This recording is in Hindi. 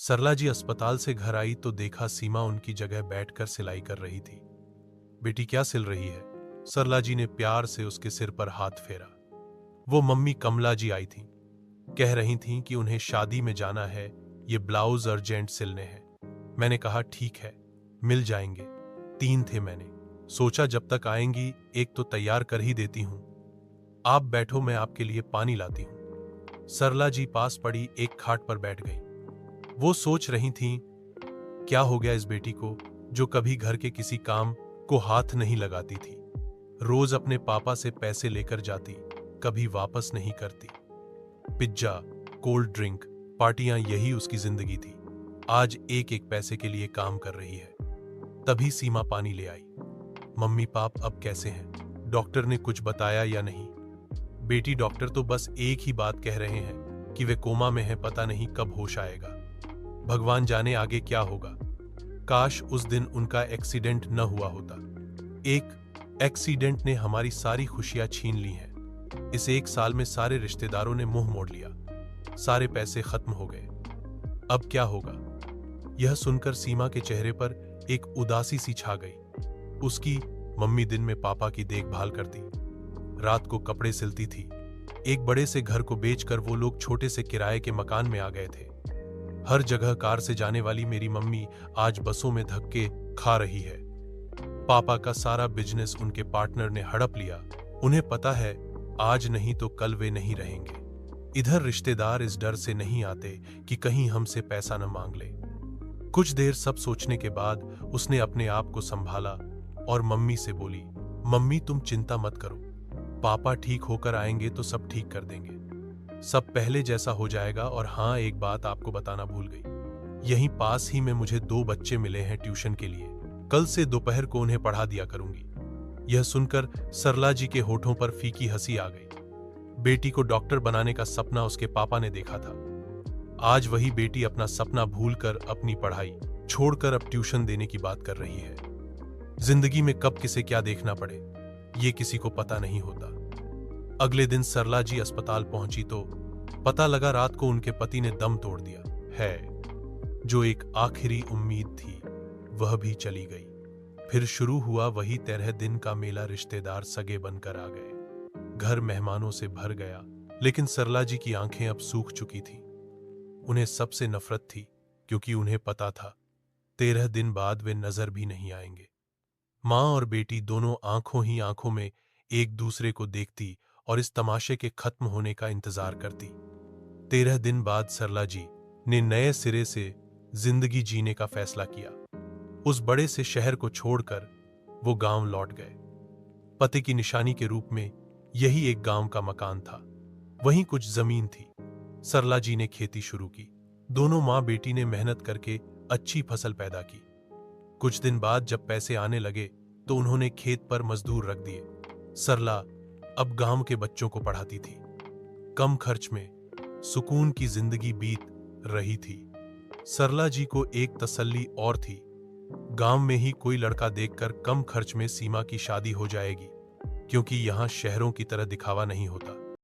सरला जी अस्पताल से घर आई तो देखा सीमा उनकी जगह बैठकर सिलाई कर रही थी। बेटी क्या सिल रही है? सरला जी ने प्यार से उसके सिर पर हाथ फेरा। वो मम्मी कमला जी आई थीं। कह रही थीं कि उन्हें शादी में जाना है, ये ब्लाउज अर्जेंट सिलने हैं। मैंने कहा ठीक है, मिल जाएंगे। 3 थे मैंने। सोचा जब तक आएंगी एक तो तैयार कर ही देती हूं। आप बैठो, मैं आपके लिए पानी लाती हूं। सरला जी पास पड़ी एक खाट पर बैठ गई। वो सोच रही थीं, क्या हो गया इस बेटी को जो कभी घर के किसी काम को हाथ नहीं लगाती थी। रोज अपने पापा से पैसे लेकर जाती, कभी वापस नहीं करती। पिज्जा, कोल्ड ड्रिंक, पार्टियां, यही उसकी जिंदगी थी। आज एक एक पैसे के लिए काम कर रही है। तभी सीमा पानी ले आई। मम्मी पाप अब कैसे हैं? डॉक्टर ने कुछ बताया या नहीं? बेटी डॉक्टर तो बस एक ही बात कह रहे हैं कि वे कोमा में है, पता नहीं कब होश आएगा। भगवान जाने आगे क्या होगा। काश उस दिन उनका एक्सीडेंट न हुआ होता। एक एक्सीडेंट ने हमारी सारी खुशियां छीन ली हैं। इस 1 साल में सारे रिश्तेदारों ने मुंह मोड़ लिया, सारे पैसे खत्म हो गए। अब क्या होगा? यह सुनकर सीमा के चेहरे पर एक उदासी सी छा गई। उसकी मम्मी दिन में पापा की देखभाल करती, रात को कपड़े सिलती थी। एक बड़े से घर को बेचकर वो लोग छोटे से किराए के मकान में आ गए थे। हर जगह कार से जाने वाली मेरी मम्मी आज बसों में धक्के खा रही है। पापा का सारा बिजनेस उनके पार्टनर ने हड़प लिया। उन्हें पता है आज नहीं तो कल वे नहीं रहेंगे। इधर रिश्तेदार इस डर से नहीं आते कि कहीं हमसे पैसा न मांग ले। कुछ देर सब सोचने के बाद उसने अपने आप को संभाला और मम्मी से बोली, मम्मी तुम चिंता मत करो, पापा ठीक होकर आएंगे तो सब ठीक कर देंगे। सब पहले जैसा हो जाएगा। और हाँ, एक बात आपको बताना भूल गई, यहीं पास ही में मुझे 2 बच्चे मिले हैं ट्यूशन के लिए। कल से दोपहर को उन्हें पढ़ा दिया करूंगी। यह सुनकर सरला जी के होठों पर फीकी हंसी आ गई। बेटी को डॉक्टर बनाने का सपना उसके पापा ने देखा था। आज वही बेटी अपना सपना भूलकर अपनी पढ़ाई छोड़कर अब ट्यूशन देने की बात कर रही है। जिंदगी में कब किसे क्या देखना पड़े, ये किसी को पता नहीं होता। अगले दिन सरला जी अस्पताल पहुंची तो पता लगा रात को उनके पति ने दम तोड़ दिया है। जो एक आखिरी उम्मीद थी वह भी चली गई। फिर शुरू हुआ वही 13 दिन का मेला। रिश्तेदार सगे बनकर आ गए, घर मेहमानों से भर गया। लेकिन सरला जी की आंखें अब सूख चुकी थीं। उन्हें सबसे नफरत थी, क्योंकि उन्हें पता था 13 दिन बाद वे नजर भी नहीं आएंगे। मां और बेटी दोनों आंखों ही आंखों में एक दूसरे को देखती और इस तमाशे के खत्म होने का इंतजार करती। 13 दिन बाद सरला जी ने नए सिरे से जिंदगी जीने का फैसला किया। उस बड़े से शहर को छोड़कर वो गांव लौट गए। पति की निशानी के रूप में यही एक गांव का मकान था, वहीं कुछ जमीन थी। सरला जी ने खेती शुरू की। दोनों मां बेटी ने मेहनत करके अच्छी फसल पैदा की। कुछ दिन बाद जब पैसे आने लगे तो उन्होंने खेत पर मजदूर रख दिए। सरला अब गांव के बच्चों को पढ़ाती थी। कम खर्च में सुकून की जिंदगी बीत रही थी। सरला जी को एक तसल्ली और थी, गांव में ही कोई लड़का देखकर कम खर्च में सीमा की शादी हो जाएगी, क्योंकि यहां शहरों की तरह दिखावा नहीं होता।